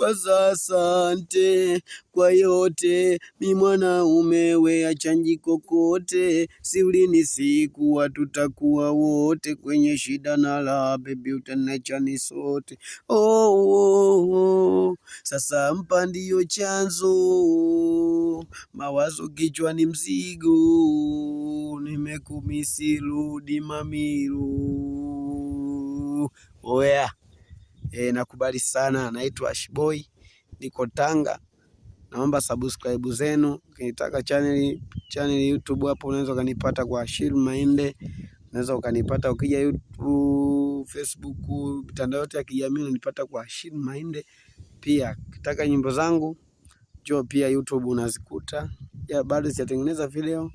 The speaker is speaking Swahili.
kwanza asante kwa yote, mi mwanaume we achanji kokote, si ulinisiku tutakuwa wote, kwenye shida na la baby utaniachani sote. Sasa mpa ndiyo chanzo, mawazo kichwani mzigo, nimekumisi rudi mamiru. Oya, nakubali sana. Naitwa Ashboy, niko Tanga. Naomba subscribe zenu. Ukitaka channel YouTube hapo unaweza ukanipata kwa Ashil Mainde. Unaweza ukanipata ukija YouTube, Facebook, mitandao yote ya kijamii unanipata kwa Ashil Mainde. Pia ukitaka nyimbo zangu njoo pia YouTube unazikuta. Ya bado sijatengeneza video.